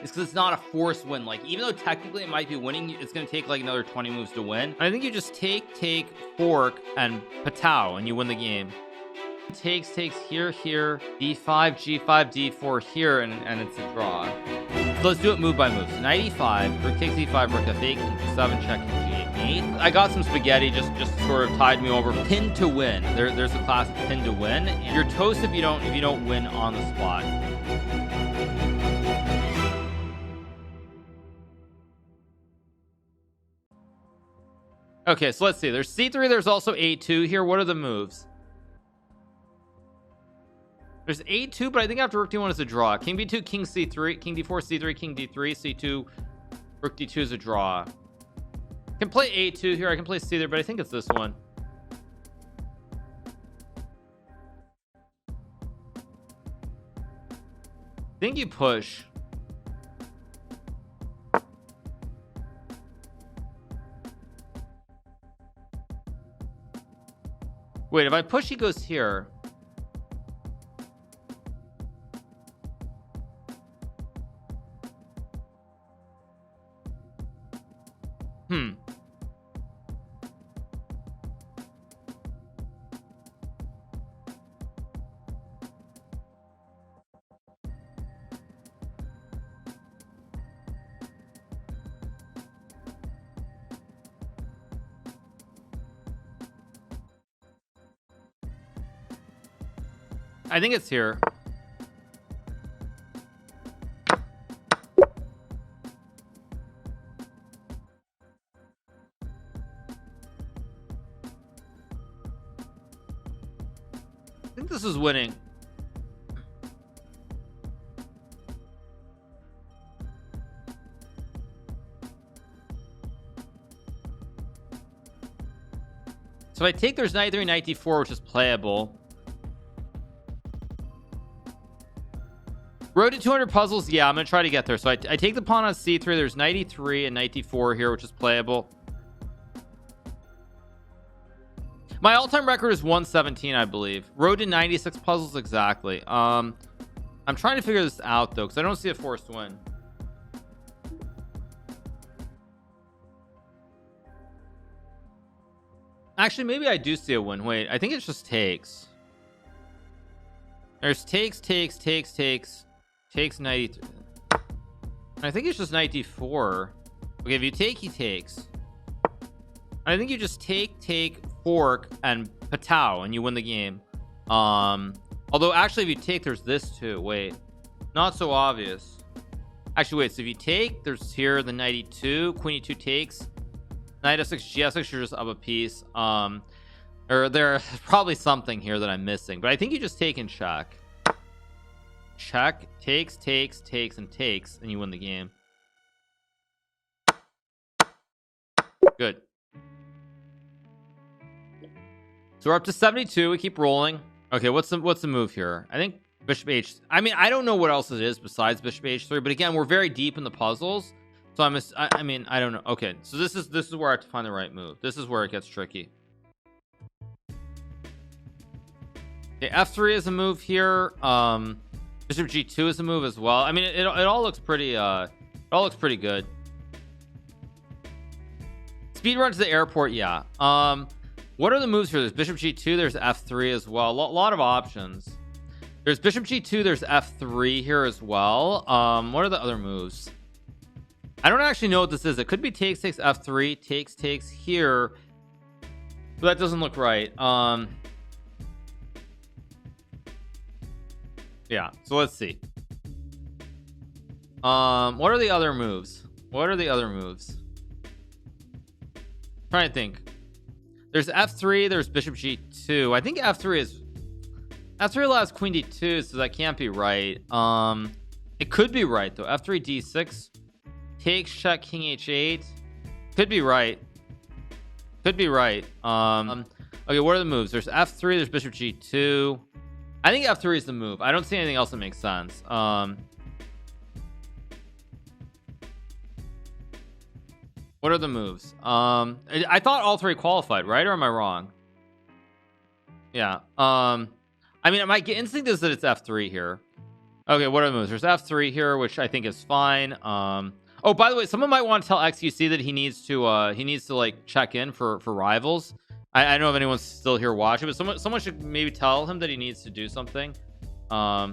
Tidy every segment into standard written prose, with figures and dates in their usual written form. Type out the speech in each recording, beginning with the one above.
is because it's not a forced win. Like, even though technically it might be winning, it's going to take like another 20 moves to win. And I think you just take, fork, and patow, and you win the game. Takes here, d5, g5, d4 here, and it's a draw. So let's do it move by move. So knight e5, rook takes e5, rook f8, king g7, check, king g8. I got some spaghetti, just sort of tied me over. Pin to win. There's a classic pin to win. And you're toast if you don't win on the spot. Okay, so let's see. There's c3. There's also a2 here. What are the moves? There's a2, but I think after rook d1 is a draw. King b2, king c3, king d4, c3, king d3, c2, rook d2 is a draw. I can play a2 here. I can play c3, but I think it's this one. I think you push. Wait, if I push, he goes here. I think it's here. I think this is winning. So if I take, there's knight 3, knight d4, which is playable. Road to 200 puzzles. Yeah, I'm gonna try to get there. So I take the pawn on c3. There's knight e3 and knight d4 here, which is playable. My all-time record is 117, I believe. Road to 96 puzzles exactly. I'm trying to figure this out though, because I don't see a forced win. Actually, maybe I do see a win. Wait, I think it just takes. There's takes, knight e3. I think it's just knight d4. Okay, if you take, he takes. I think you just take, fork, and patow, and you win the game. Although actually, if you take, there's this too. Wait, not so obvious. Actually, wait. So if you take, there's here the knight e2, queen e2 takes, knight f6, g6. You're just up a piece. Or there's probably something here that I'm missing, but I think you just take and check. Check, takes, and takes, and you win the game. Good. So we're up to 72. We keep rolling. Okay, what's the move here? I think bishop h. I mean, I don't know what else it is besides bishop h3, but again, we're very deep in the puzzles, so I mean, I don't know. Okay, so this is where I have to find the right move. This is where it gets tricky. Okay, f3 is a move here. Bishop g2 is a move as well. I mean, it all looks pretty good. Speed run to the airport. Yeah. What are the moves here? There's bishop g2. There's f3 as well. A lot of options. There's bishop g2. There's f3 here as well. What are the other moves? I don't actually know what this is. It could be takes f3, takes here, but that doesn't look right. Yeah, so let's see. What are the other moves? Trying to think. There's f3, there's bishop g2. I think f3 allows queen d2, so that can't be right. It could be right though. f3 d6 takes, check, king h8. Could be right. Okay, what are the moves? There's f3, there's bishop g2. I think f3 is the move. I don't see anything else that makes sense. What are the moves? I thought all three qualified, right? Or am I wrong? Yeah. I mean, my instinct is that it's f3 here. Okay, what are the moves? There's F3 here, which I think is fine. Oh, by the way, someone might want to tell XQC that he needs to like check in for rivals. I don't know if anyone's still here watching, but someone should maybe tell him that he needs to do something. Yeah.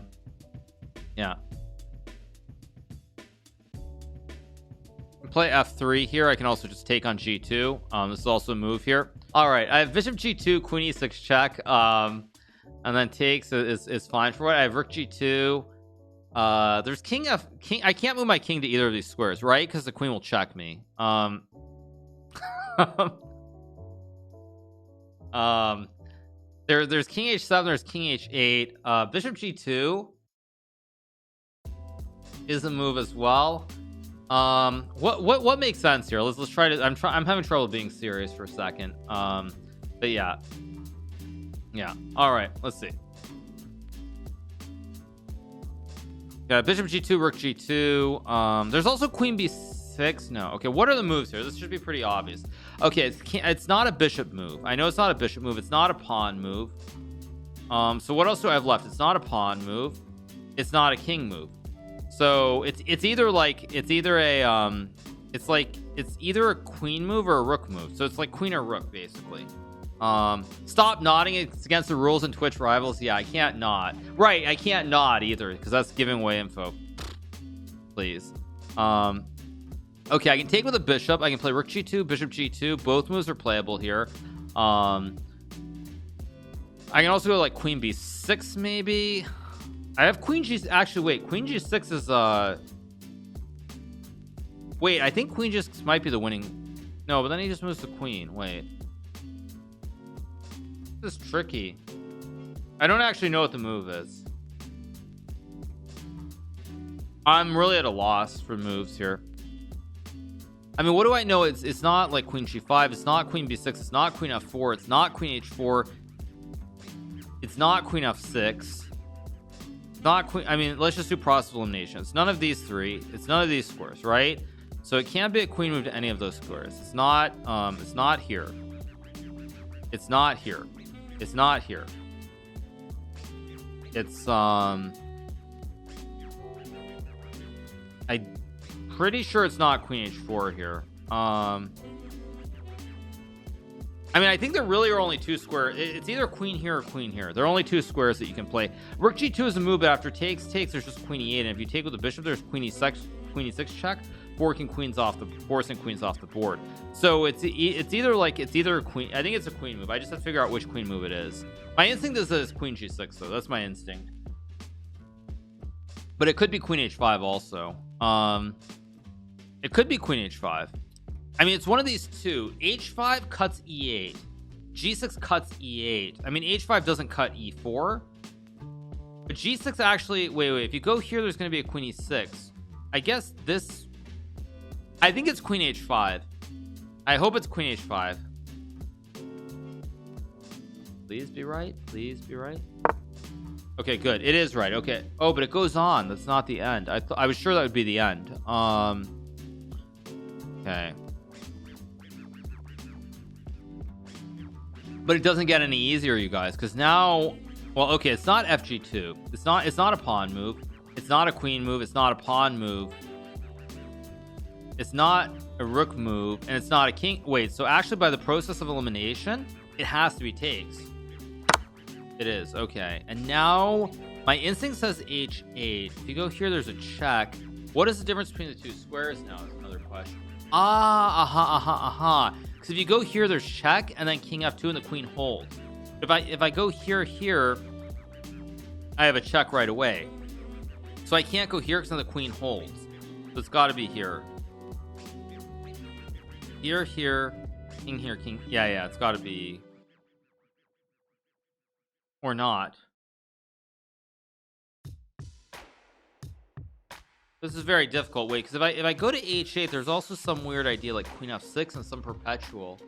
Play F3 here. I can also just take on G2. This is also a move here. All right, I have Bishop G2, Queen E6 check. And then takes is fine for what I have. Rook G2. There's King F. King. I can't move my king to either of these squares, right? Because the queen will check me. There's King H7. There's King H8. Bishop G2 is a move as well. What makes sense here? Let's try to. I'm having trouble being serious for a second. But yeah. All right, let's see. Got Bishop G2, Rook G2. There's also Queen B6. No. Okay, what are the moves here? This should be pretty obvious. Okay, it's not a bishop move. I know it's not a bishop move. It's not a pawn move. So what else do I have left? It's not a pawn move. It's not a king move. So it's either a queen move or a rook move. So it's like queen or rook basically. Stop nodding. It's against the rules in Twitch rivals. Yeah, I can't nod. Right, I can't nod either because that's giving away info. Please. Okay, I can take with a bishop. I can play rook G2, bishop G2. Both moves are playable here. I can also go like queen B6 maybe. I have queen G. Actually, wait. Queen G6 is wait, I think queen G6 might be the winning. No, but then he just moves the queen. Wait. This is tricky. I don't actually know what the move is. I'm really at a loss for moves here. I mean, what do I know? It's not like queen G5. It's not queen B6. It's not queen F4. It's not queen H4. It's not queen F6. Not queen. I mean, let's just do process of elimination. It's none of these three. It's none of these squares, right? So it can't be a queen move to any of those squares. It's not here. It's not here. It's not here. It's I'm pretty sure it's not queen H4 here. I mean, I think there really are only two squares. It's either queen here or queen here. There are only two squares that you can play. Rook G2 is a move, but after takes, there's just queen E8. And if you take with the bishop, there's queen E6 check, forcing queens off the board. So it's either queen. I think it's a queen move. I just have to figure out which queen move it is. My instinct is that it's queen G6, though. That's my instinct. But it could be queen H5 also. It could be queen H5. I mean, it's one of these two. H5 cuts E8. G6 cuts E8. I mean, H5 doesn't cut E4. But G6 actually... Wait. If you go here, there's going to be a queen E6. I guess this... I think it's queen H5. I hope it's queen H5. Please be right. Please be right. Okay, good. It is right. Okay. Oh, but it goes on. That's not the end. I was sure that would be the end. Okay. But it doesn't get any easier, you guys, because now, well, okay, it's not FG2. It's not a pawn move. It's not a queen move. It's not a pawn move. It's not a rook move, and it's not a king. Wait, so actually by the process of elimination, it has to be takes. It is, okay. And now my instinct says H8. If you go here, there's a check. What is the difference between the two squares now is another question. Because if you go here, there's check, and then king F2, and the queen holds. If I go here, I have a check right away. So I can't go here because then the queen holds. So it's got to be here. Here, king here, king. Yeah, it's got to be. Or not. This is very difficult. Wait, because if I go to H8, there's also some weird idea like queen F6 and some perpetual.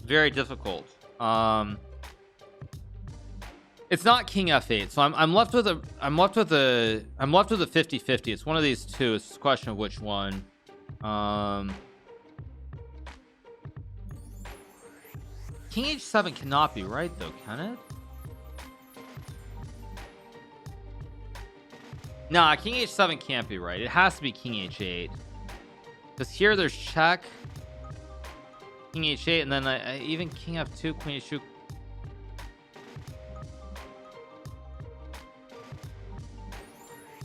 Very difficult. It's not king F8, so I'm left with a 50-50. It's one of these two. It's just a question of which one. King H7 cannot be right though, can it? Nah, king h7 can't be right. It has to be king h8, because here there's check, king h8, and then even king f2, queen h2.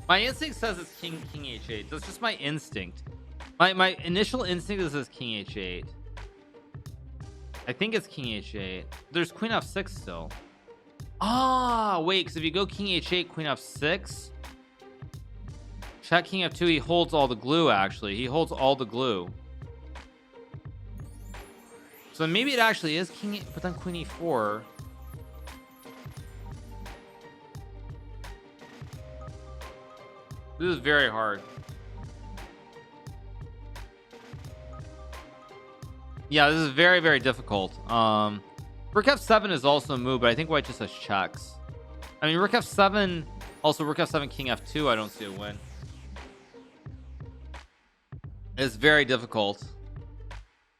My instinct says it's king h8. That's just my instinct. My initial instinct is this king h8. I think it's king h8. There's queen f6 still. Ah, wait, because if you go king h8, queen f6, check king f2, he holds all the glue. Actually, he holds all the glue. So maybe it actually is king, but then queen e4. This is very hard. Yeah, this is very, very difficult. Rook f7 is also a move, but I think white just has checks. I mean, rook f7, also rook f7, king f2, I don't see a win. It's very difficult.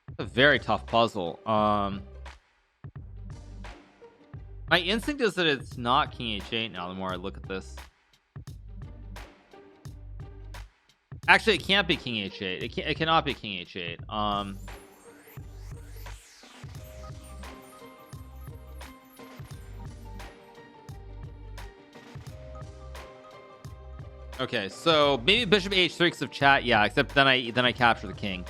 It's a very tough puzzle. My instinct is that it's not king h8 now, the more I look at this. Actually, it can't be king h8. It cannot be king h8. Okay, so maybe bishop h3 because of chat. Yeah, except then I capture the king.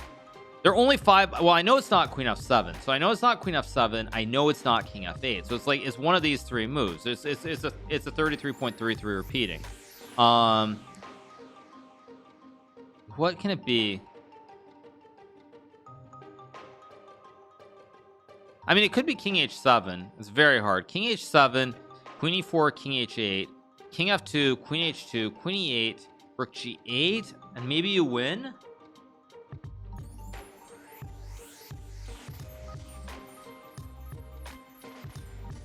There are only 5. Well, I know it's not queen f7, so I know it's not queen f7. I know it's not king f8. So it's like it's one of these 3 moves. It's a 33.33 repeating. What can it be? I mean, it could be king h7. It's very hard. King h7, queen e4, king h8, king f2, queen h2, queen e8, rook g8, and maybe you win.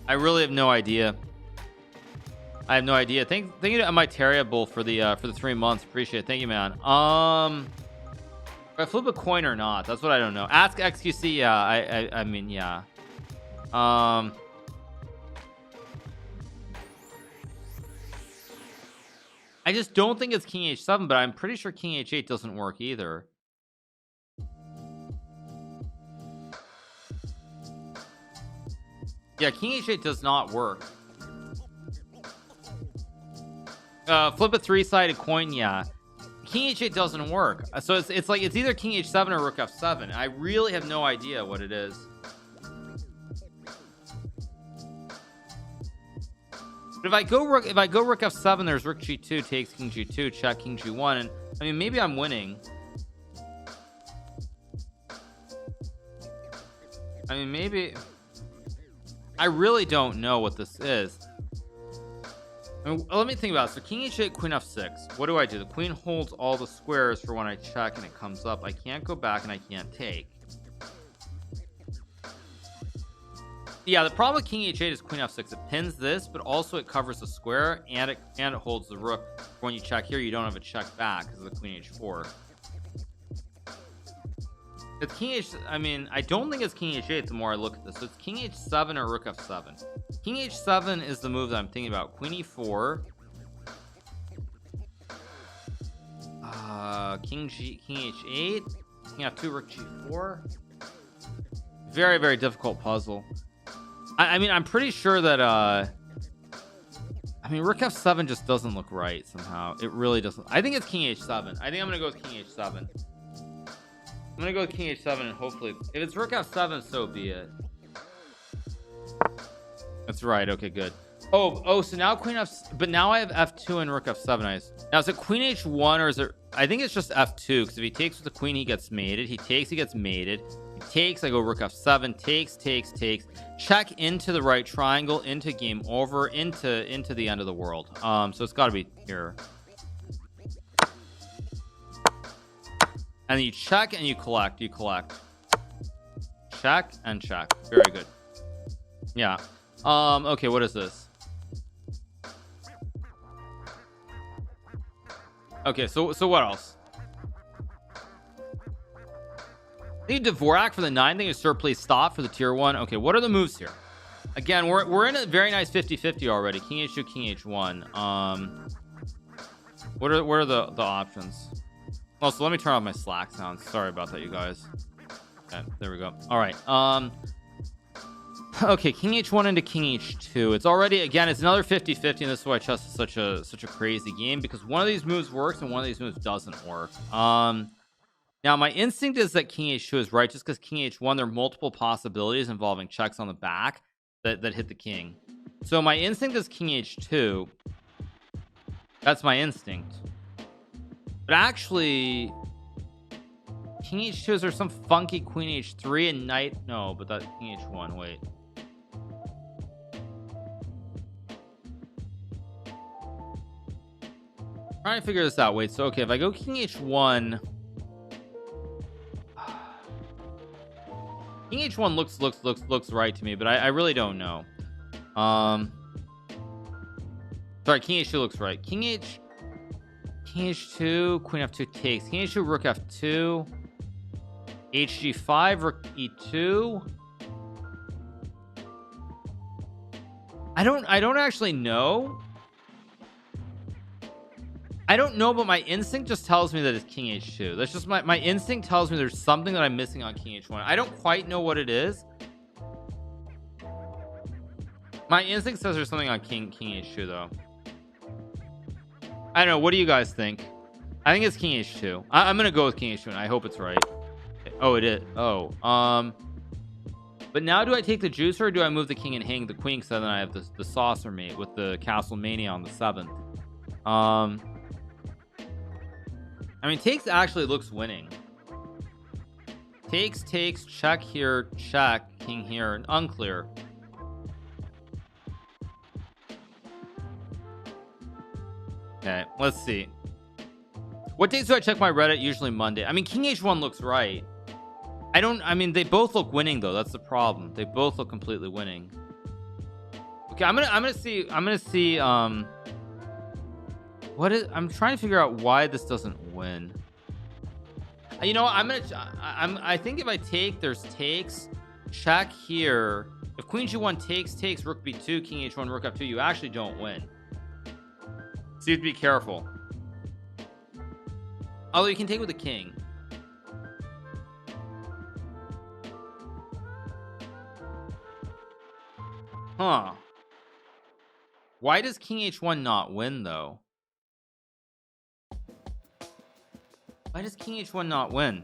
I really have no idea. I have no idea. Thank you to my terrible for the 3 months. Appreciate it. Thank you, man. If I flip a coin or not, that's what I don't know. Ask XQC. Yeah, I mean, yeah. I just don't think it's king h7, but I'm pretty sure king h8 doesn't work either. Yeah, king h8 does not work. Flip a 3-sided coin. Yeah, king h8 doesn't work. So it's like it's either king h7 or rook f7. I really have no idea what it is. But if I go rook f7, there's rook g2 takes king g2, check king g1, and I mean maybe I'm winning. I mean maybe. I really don't know what this is. I mean, let me think about it. So king h8, queen f6. What do? The queen holds all the squares for when I check and it comes up. I can't go back and I can't take. Yeah, the problem with king h8 is queen f6. It pins this, but also it covers the square and it holds the rook. When you check here, you don't have a check back because of the queen h4. It's king h. I mean, I don't think it's king h8 the more I look at this. So it's king h7 or rook f7. King h7 is the move that I'm thinking about. Queen e4. King h8. King f2, rook g4. Very, very difficult puzzle. I mean, I'm pretty sure that I mean, rook f7 just doesn't look right somehow. It really doesn't. I think it's king h7. I think I'm gonna go with king h7. I'm gonna go with king h7 and hopefully if it's rook f7, so be it. That's right. Okay, good. Oh, so now queen f, but now I have f2 and rook f7. Now is it queen h1 or is it? I think it's just f2 because if he takes with the queen, he gets mated. He takes, he gets mated. He takes, I go rook f7. Takes. Check into the right triangle, into game over, into the end of the world. So it's got to be here. And then you check and you collect. You collect. Check and check. Very good. Yeah. Okay, what is this? Okay, so what else? I need Dvorak for the 9 thing. Sir, please stop for the tier 1. Okay, what are the moves here? Again, we're in a very nice 50-50 already. King h2, king h1. What are the options? Also, let me turn off my Slack sounds. Sorry about that, you guys. Okay, there we go. All right. Okay, king h1 into king h2. It's already, again, it's another 50-50, and this is why chess is such a crazy game, because one of these moves works and one of these moves doesn't work. Now my instinct is that king h2 is right, just because king h1, there are multiple possibilities involving checks on the back that hit the king. So my instinct is king h2. That's my instinct. But actually, king h2, is there some funky queen h3 and knight? No, but that king h1. Wait. Trying to figure this out. Wait, so okay, if I go king h1, king h1 looks right to me, but I really don't know. Sorry, king h2 looks right. King h2, queen f2 takes. King h2, rook f2, hg5, rook e2. I don't actually know. I don't know, but my instinct just tells me that it's king h2. That's just my instinct tells me there's something that I'm missing on king h1. I don't quite know what it is. My instinct says there's something on king h2 though. I don't know. What do you guys think? I think it's king h2. I'm gonna go with king h2, and I hope it's right. Oh, it is. Oh, but now do I take the juicer, or do I move the king and hang the queen? So then I have the saucer mate with the castle mania on the 7th. I mean, takes actually looks winning. Takes, check here, check, king here, and unclear. Okay, let's see. What days do I check my Reddit? Usually Monday. I mean, king h1 looks right. I mean, they both look winning though. That's the problem. They both look completely winning. Okay, I'm gonna see what is, I'm trying to figure out why this doesn't win. You know, I think if I take, there's takes, check here. If queen g1 takes, rook b2, king h1, rook f2, you actually don't win. So you have to be careful. Although you can take with the king. Huh. Why does king h1 not win though? Why does king h1 not win?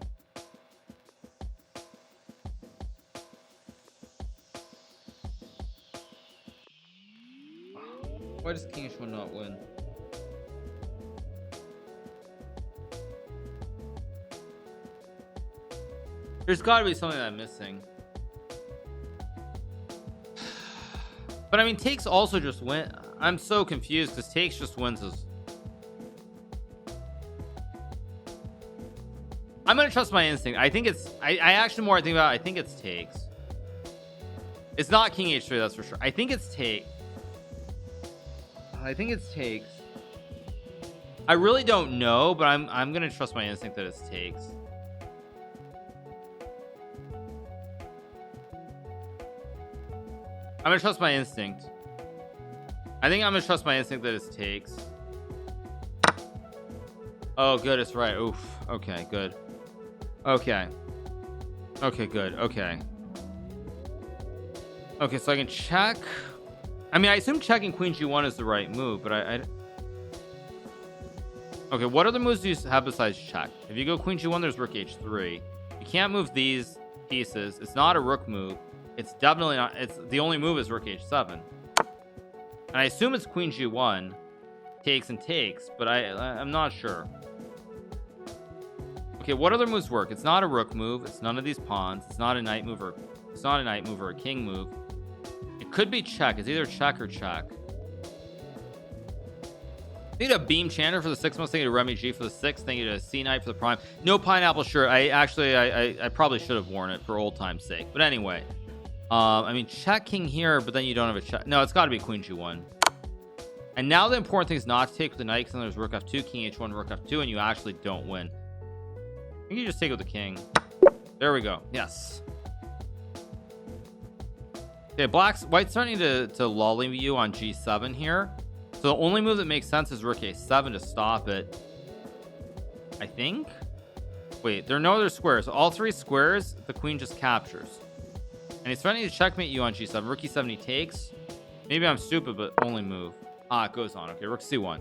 Why does king h1 not win? There's got to be something that I'm missing. But I mean, takes also just win. I'm so confused because takes just wins as. I'm gonna trust my instinct. I think it's. I actually more I think about it, I think it's takes. It's not king h3, that's for sure. I think it's take. I think it's takes. I really don't know, but I'm gonna trust my instinct that it's takes. I'm gonna trust my instinct. I think I'm gonna trust my instinct that it takes. Oh, good, it's right. Oof. Okay, good. Okay. Okay, good. Okay. Okay, so I can check. I mean, I assume checking queen g1 is the right move, but okay, what other moves do you have besides check? If you go queen g1, there's rook h3. You can't move these pieces. It's not a rook move. It's definitely not. It's the only move is rook h7, and I assume it's queen g1 takes, but I'm not sure. Okay, what other moves work? It's not a rook move. It's none of these pawns. It's not a knight move, or it's not a knight move or a king move. It could be check. It's either check or check. Thank you to Beam Chanter for the 6 months. Thank you to Remy G for the 6. Thank you to C Knight for the prime. No pineapple shirt. I probably should have worn it for old time's sake. But anyway. I mean, check king here, but then you don't have a check. No, it's got to be queen g1. And now the important thing is not to take with the knight, because then there's rook f2, king h1, rook f2, and you actually don't win. I think you just take with the king. There we go. Yes. Okay, white's starting to lolly you on g7 here. So the only move that makes sense is rook a7 to stop it, I think. Wait, there are no other squares. All three squares, the queen just captures. And he's threatening to checkmate you on g7. Rook e7 he takes. Maybe I'm stupid, but only move. Ah, it goes on. Okay, rook c1.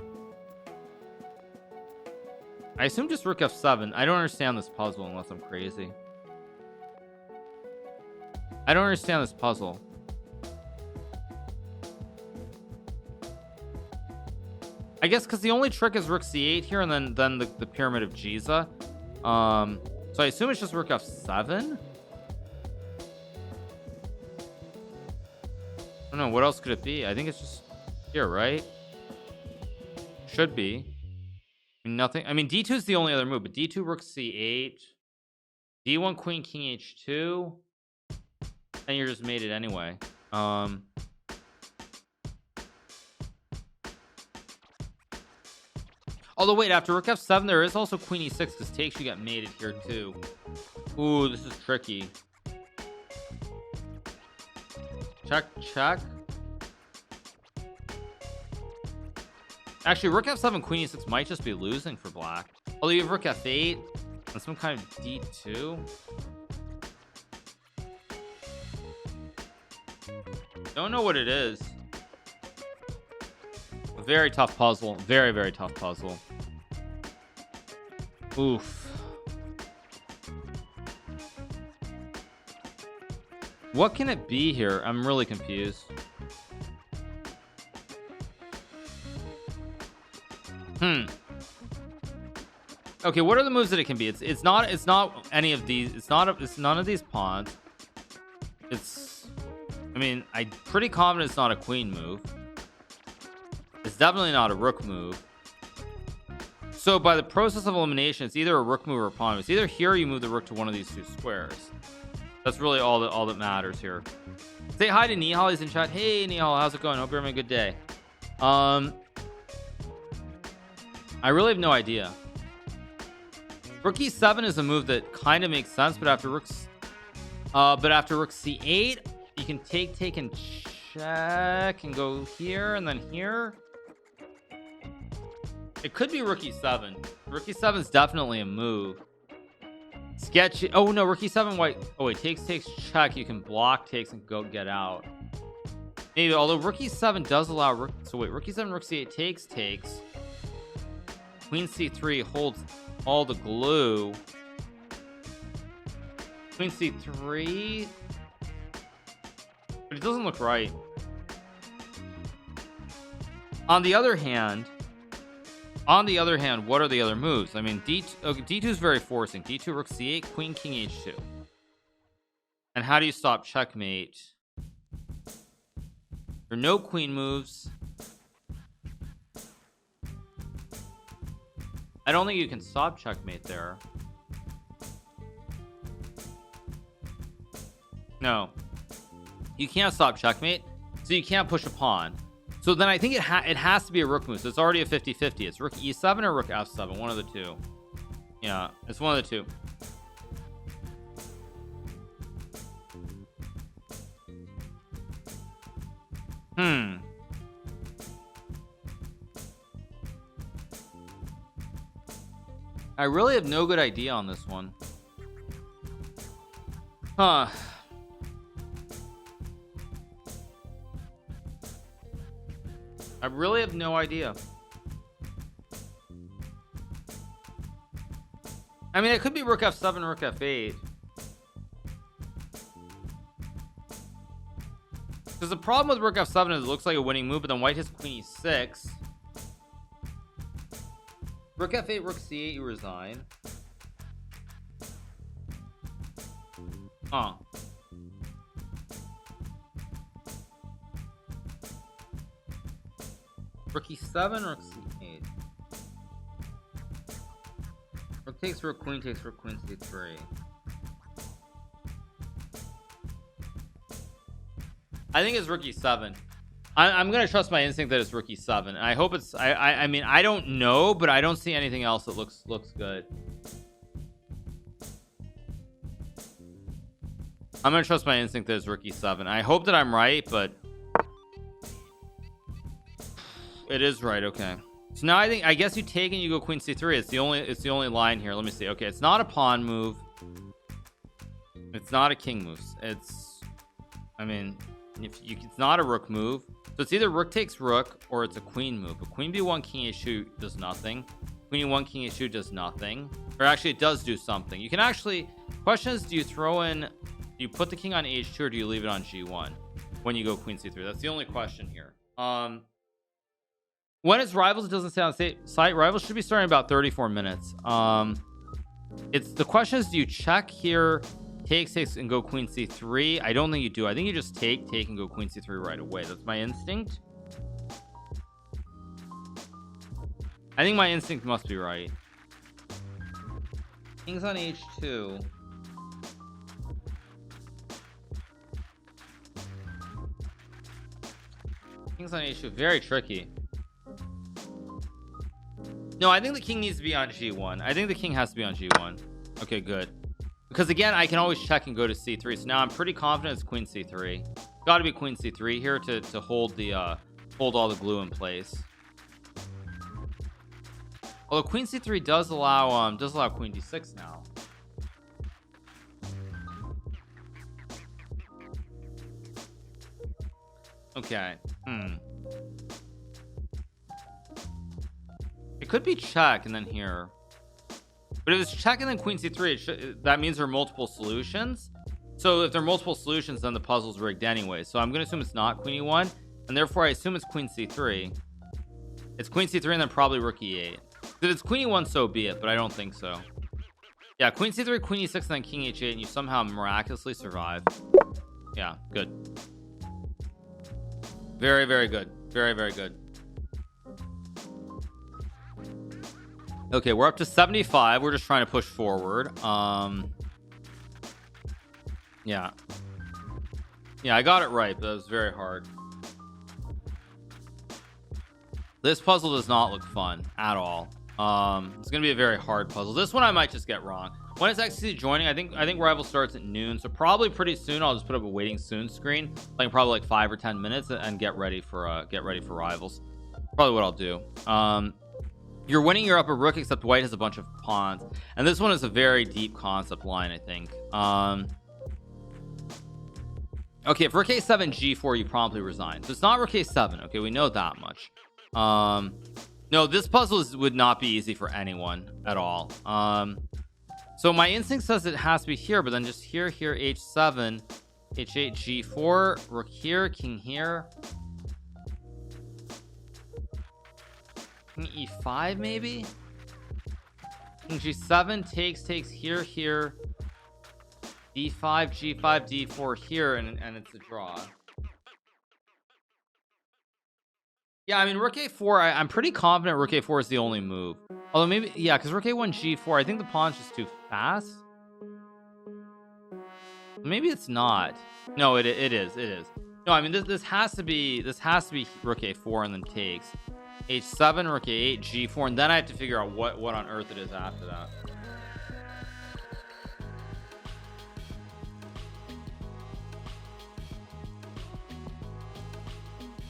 I assume just rook f7. I don't understand this puzzle unless I'm crazy. I don't understand this puzzle. I guess because the only trick is rook c8 here, and then the pyramid of Giza. So I assume it's just rook f7. I don't know, what else could it be? I think it's just here, right? Should be. I mean, nothing. I mean, d2 is the only other move, but d2 rook c8, d1 queen king h2, and you're just mated anyway. Although wait, after rook f7 there is also queen e6 because takes, you get mated here too. Ooh, this is tricky. Check. Actually, rook f7 queen e6 might just be losing for black. Although you have rook f8 and some kind of d2. Don't know what it is. A very tough puzzle. Very, very tough puzzle. Oof. What can it be here? I'm really confused. Okay, what are the moves that it can be? It's not any of these. It's none of these pawns. I mean, I'm pretty confident it's not a queen move. It's definitely not a rook move. So by the process of elimination, it's either a rook move or a pawn move. It's either here or you move the rook to one of these two squares. That's really all that matters here. Say hi to Nihal. He's in chat. Hey Nihal, how's it going? Hope you're having a good day. I really have no idea. Rook e7 is a move that kind of makes sense, but after rook c8, you can take and check and go here and then here. It could be rook e7. Rook e7 is definitely a move. Sketchy. Oh no, rook e7 white. Oh wait, takes check. You can block takes and go get out. Maybe, although rook e7 does allow rook. So wait, rook e7, rook c8 takes. Queen c3 holds all the glue. Queen c3, but it doesn't look right. On the other hand, what are the other moves? I mean, d2 is very forcing. d2 rook c8, queen king h2. And how do you stop checkmate? There are no queen moves. I don't think you can stop checkmate there. No, you can't stop checkmate, so you can't push a pawn. So then I think it has to be a rook move. So it's already a 50-50. It's rook e7 or rook f7, one of the two. Yeah, it's one of the two. I really have no good idea on this one. Huh. I really have no idea. I mean, it could be rook f7, rook f8. Because the problem with rook f7 is it looks like a winning move, but then white has queen e6. Rook f8, rook c8, you resign. Huh. Rook e7, rook c8. Rook takes rook, queen takes rook, queen c3. I think it's rook e7. I'm gonna trust my instinct that it's rook e7. And I hope it's. I mean, I don't know, but I don't see anything else that looks good. I'm gonna trust my instinct that it's rook e7. I hope that I'm right, but It is right. Okay. So now I guess you take and you go queen c3. It's the only line here. Let me see. Okay, it's not a pawn move. It's not a king move. I mean, it's not a rook move. So it's either rook takes rook or it's a queen move. But queen b1 king h2 does nothing. Queen e1 king h2 does nothing. Or actually it does do something. You can actually, question is, do you put the king on h2 or do you leave it on g1 when you go queen c3? That's the only question here. When it's rivals, it doesn't say on site. Rivals should be starting about 34 minutes. It's the question is, do you check here, takes and go queen c3? I don't think you do. I think you just take and go queen c3 right away. That's my instinct. I think my instinct must be right. King's on h2. King's on h2. Very tricky. No, I think the king needs to be on g1. I think the king has to be on g1. Okay, good. Because again, I can always check and go to c3. So now I'm pretty confident it's queen c3. Got to be queen c3 here to hold the hold all the glue in place. Although queen c3 does allow queen d6 now. Okay. It could be check and then here. But if it's check and then queen c3, that means there are multiple solutions. So if there are multiple solutions, then the puzzle's rigged anyway. So I'm going to assume it's not queen e1. And therefore, I assume it's queen c3. It's queen c3 and then probably rook e8. If it's queen e1, so be it. But I don't think so. Yeah, queen c3, queen e6, and then king h8. And you somehow miraculously survive. Yeah, good. Very, very good. Very, very good. Okay, we're up to 75. We're just trying to push forward. Yeah, I got it right, but it was very hard. This puzzle does not look fun at all. It's gonna be a very hard puzzle. This one I might just get wrong. When it's actually joining, I think rival starts at noon, so probably pretty soon I'll just put up a waiting soon screen, playing probably like 5 or 10 minutes, and get ready for rivals. Probably what I'll do. You're winning, you're up a rook, except white has a bunch of pawns, and this one is a very deep concept line, I think. Okay, if rook a7 g4, you promptly resign. So it's not rook a7. Okay, we know that much. No, this puzzle would not be easy for anyone at all. So my instinct says it has to be here, but then just here h7, h8 g4, rook here, king here, king e5 maybe, king g7, takes here, d5 g5 d4 here, and it's a draw. Yeah, I mean, rook a4, I'm pretty confident rook a4 is the only move. Although maybe, yeah, because rook a1 g4, I think the pawn's just too fast. Maybe it's not. No, it is. No, I mean, this has to be rook a4 and then takes. h7, rook a8, g4, and then I have to figure out what on earth it is after that.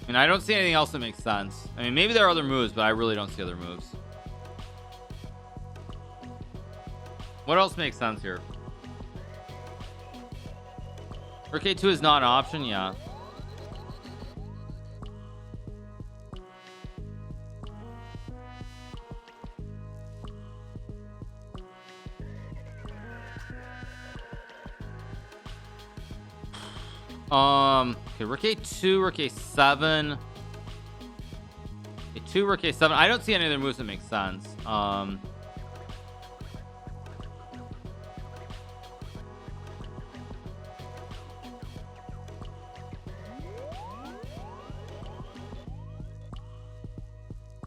I mean, I don't see anything else that makes sense. I mean, maybe there are other moves, but I really don't see other moves. What else makes sense here? Rook a2 is not an option, yeah. Okay, rook a2, rook a7, a2, rook a7. I don't see any other moves that make sense.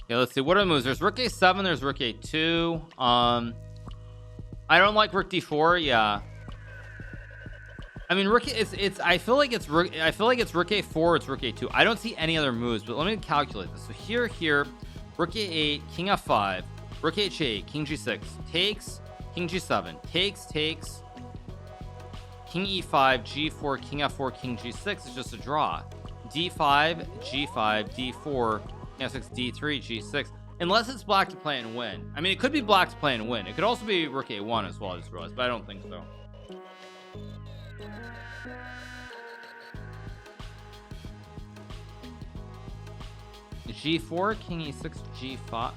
Okay, let's see. What are the moves? There's rook a7, there's rook a2. I don't like rook d4. Yeah. I mean, rook, I feel like it's rook a4, it's rook a2. I don't see any other moves, but let me calculate this. So here, rook a8, king f5, rook h8, king g6, takes, king g7, takes, king e5, g4, king f4, king g6 is just a draw. d5, g5, d4, f6 d3 g6, unless it's black to play and win. I mean, it could be black to play and win. It could also be rook a1 as well, I just realized, but I don't think so. g4, king e6, g5.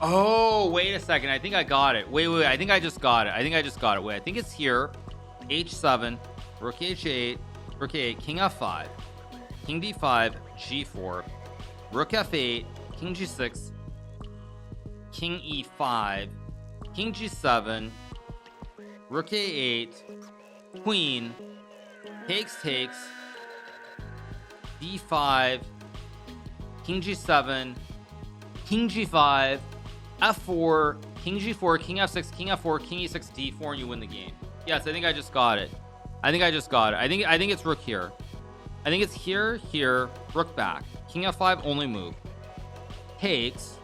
Oh, wait a second. I think I got it. Wait. I think I just got it. Wait, I think it's here. h7, rook h8, rook a8, king f5, king d5, g4, rook f8, king g6, king e5, king g7, rook a8, queen, takes, d5, king g7, king g5, f4, king g4, king f6, king f4, king e6, d4, and you win the game. Yes, I think I just got it. I think it's rook here. I think it's here, rook back, king f5, only move, takes.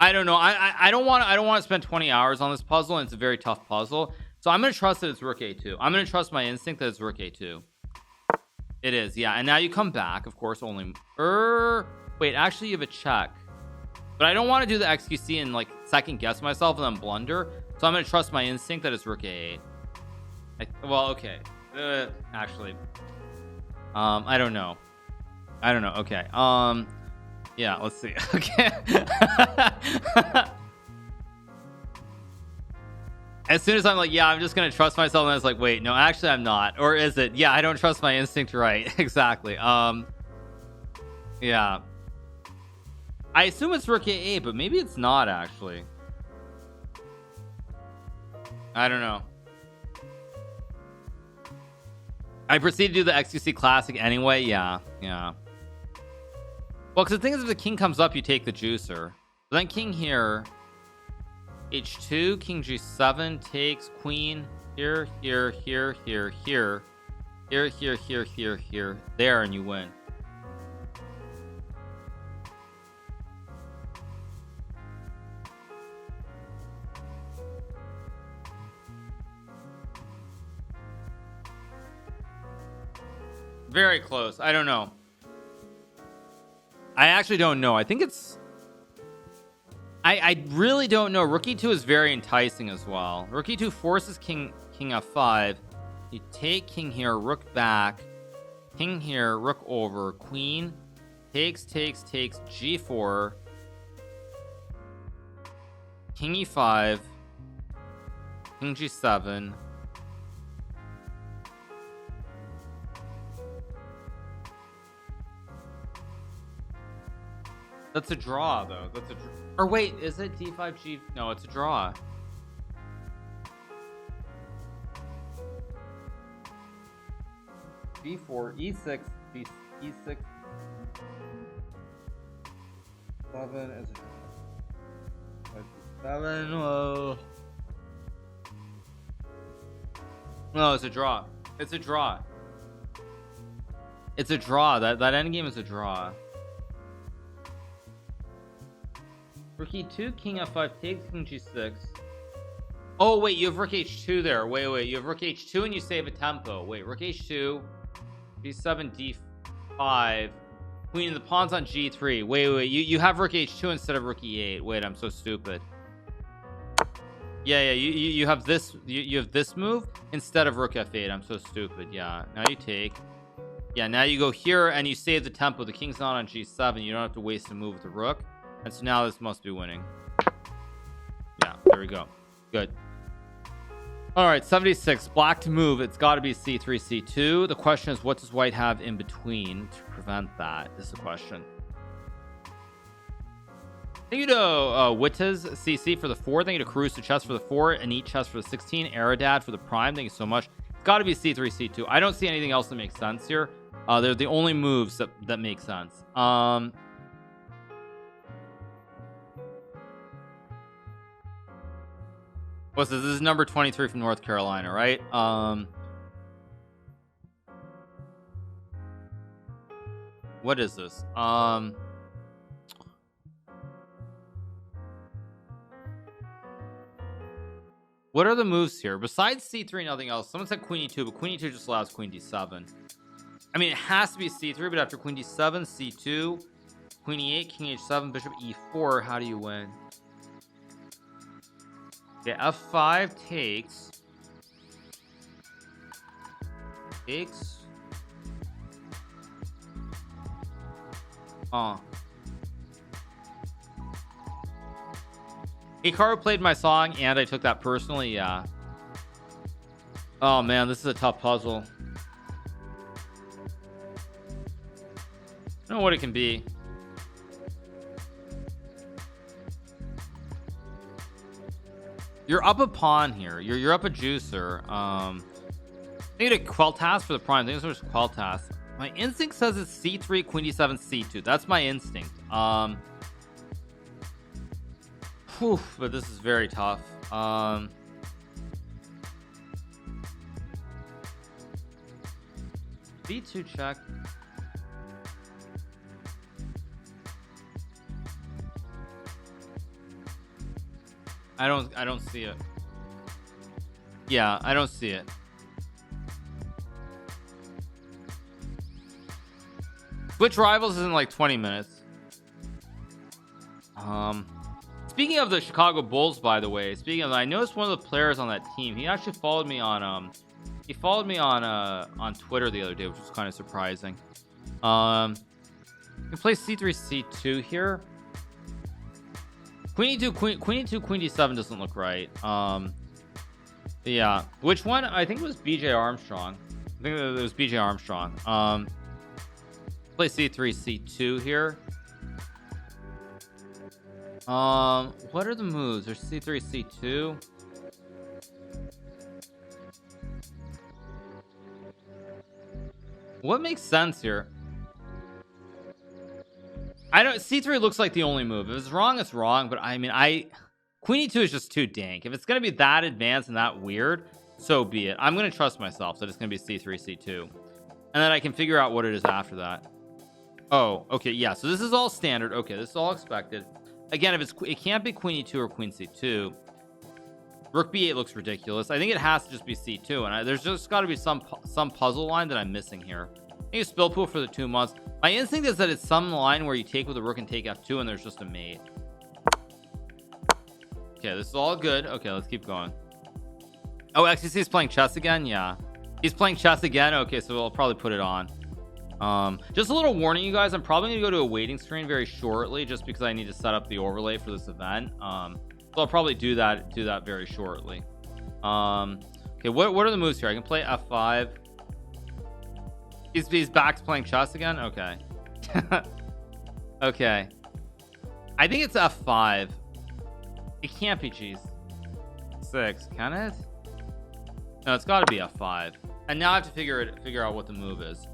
I don't know. I don't want to spend 20 hours on this puzzle, and it's a very tough puzzle. So I'm gonna trust that it's rook a2. I'm gonna trust my instinct that it's rook a2. It is, yeah. And now you come back, of course. Only wait, actually you have a check, but I don't want to do the XQC and like second guess myself and then blunder. So I'm gonna trust my instinct that it's rook a8. Well, okay. Actually, I don't know. Okay. Yeah, let's see. Okay. As soon as I'm like, yeah, I'm just gonna trust myself, and it's like, wait, no, actually I'm not. Or is it? Yeah, I don't trust my instinct, right? Exactly. Yeah, I assume it's rook a8, but maybe it's not actually. I don't know. I proceed to do the XQC classic anyway. Yeah. Well, because the thing is, if the king comes up, you take the juicer. But then king here, h2, king g7, takes, queen here, here, there, and you win. Very close. I don't know. I actually don't know. I think it's... I really don't know. Rook e2 is very enticing as well. Rook e2 forces king f5. You take king here, rook back, king here, rook over, queen, takes, g4, king e5, king g7, that's a draw though. Or wait, is it d5 g? No, it's a draw. b4, e6, e6, 7 is a 7. Whoa. No, it's a draw. That endgame is a draw. Rook e2, king f5 takes, king g6. Oh wait, you have rook h2 there. Wait, you have rook h2 and you save a tempo. Wait, rook h2, g7, d5, queen, and the pawn's on g3. Wait, you have rook h2 instead of rook e8. Wait, I'm so stupid. Yeah, you have this. You have this move instead of rook f8. I'm so stupid. Yeah, now you take. Yeah, now you go here and you save the tempo. The king's not on g7. You don't have to waste a move with the rook. And so now this must be winning. Yeah, there we go. Good. All right, 76. Black to move. It's got to be c3, c2. The question is, what does white have in between to prevent that? This is the question. Thank you to Wittez CC for the 4. Thank you to Caruso Chess for the 4. And Eat Chess for the 16. Aerodad for the Prime. Thank you so much. It's got to be c3, c2. I don't see anything else that makes sense here. They're the only moves that make sense. What's this? This is number 23 from North Carolina, right? What is this? What are the moves here? Besides c3, nothing else. Someone said queen e2, but queen e2 just allows queen d7. I mean, it has to be c3, but after queen d7, c2, queen e8, king h7, bishop e4, how do you win? Okay, f5 takes. Hikaru played my song and I took that personally. Yeah. Oh man, this is a tough puzzle. I don't know what it can be. You're up a pawn here. You're up a juicer. I need a quell task for the prime. I think it's just quell task. My instinct says it's c3, queen d7, c2. That's my instinct. But this is very tough. b2 check. I don't see it. Yeah, I don't see it. Switch rivals is in like 20 minutes. Speaking of the Chicago Bulls, by the way, I noticed one of the players on that team, he actually followed me on on Twitter the other day, which was kind of surprising. You can play c3 c2 here. Queen e2, queen d7 doesn't look right. Yeah, which one? I think it was BJ Armstrong. I think it was BJ Armstrong. Play c3 c2 here. What are the moves? There's c3 c2. What makes sense here? I don't. c3 looks like the only move. If it's wrong, it's wrong. But I mean, queen e2 is just too dank. If it's gonna be that advanced and that weird, so be it. I'm gonna trust myself that it's gonna be c3 c2, and then I can figure out what it is after that. Oh, okay, yeah. So this is all standard. Okay, this is all expected. Again, if it can't be queen e2 or queen c2. Rook b8 looks ridiculous. I think it has to just be c2, and there's just got to be some puzzle line that I'm missing here. I think spill pool for the 2 months. My instinct is that it's some line where you take with a rook and take f2, and there's just a mate. Okay, this is all good. Okay, let's keep going. Oh, XCC is playing chess again. Yeah, he's playing chess again. Okay, so we'll probably put it on. Just a little warning, you guys. I'm probably gonna go to a waiting screen very shortly, just because I need to set up the overlay for this event. So I'll probably do that very shortly. Okay, what are the moves here? I can play f5. He's back to playing chess again. Okay. Okay, I think it's f5. It can't be g6, can it? No, it's got to be f5. And now I have to figure out what the move is.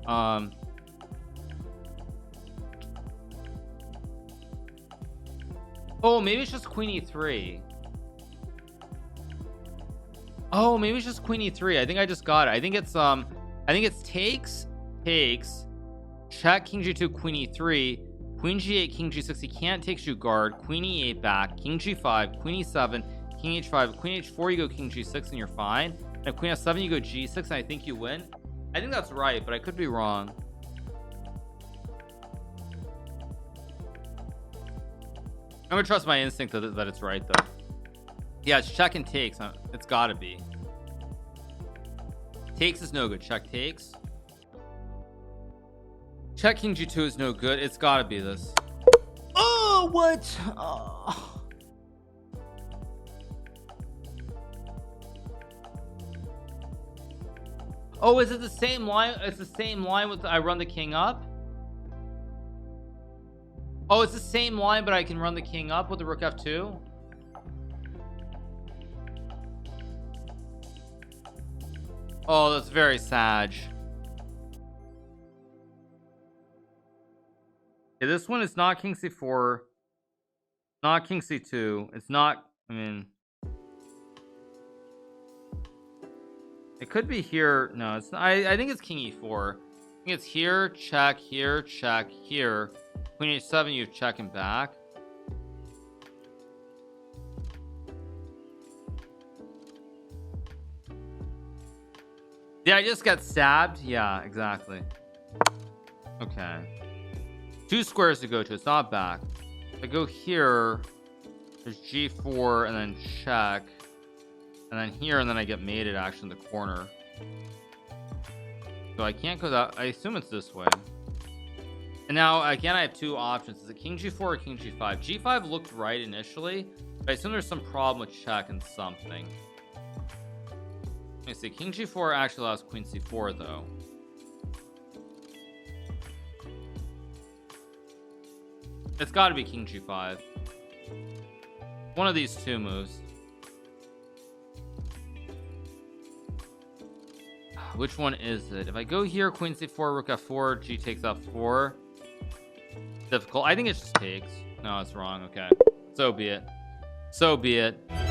Oh, maybe it's just queen e3. Oh, maybe it's just queen e3. I think I just got it. I think it's takes, check, king g2, queen e3, queen g8, king g6. He can't take you guard, queen e8 back, king g5, queen e7, king h5, queen h4. You go king g6 and you're fine. And queen f7, you go g6, and I think you win. I think that's right, but I could be wrong. I'm gonna trust my instinct that it's right though. Yeah, it's check and takes. It's gotta be. Takes is no good. Check takes. Check king g2 is no good. It's gotta be this. Oh, what? Oh. Oh, is it the same line? It's the same line with I run the king up. Oh, it's the same line, but I can run the king up with the rook f2. Oh, that's very sad. Okay, this one is not king c4, not king c2. It's not. I mean, it could be here. No, it's not. I think it's king e4. I think it's here, check, here, check, here. Queen h7, you check him back. Yeah, I just got stabbed. Yeah, exactly. Okay, 2 squares to go to. It's not back. If I go here, there's g4 and then check, and then here, and then I get mated actually in the corner. So I can't go that. I assume it's this way. And now again, I have 2 options. Is it king g4 or king g5? G5 looked right initially, but I assume there's some problem with check and something. Let me see. King g4 actually allows queen c4 though. It's got to be king g5. One of these 2 moves. Which one is it? If I go here, queen c4, rook f4, g takes f4. Difficult. I think it just takes. No, it's wrong. Okay, so be it. So be it.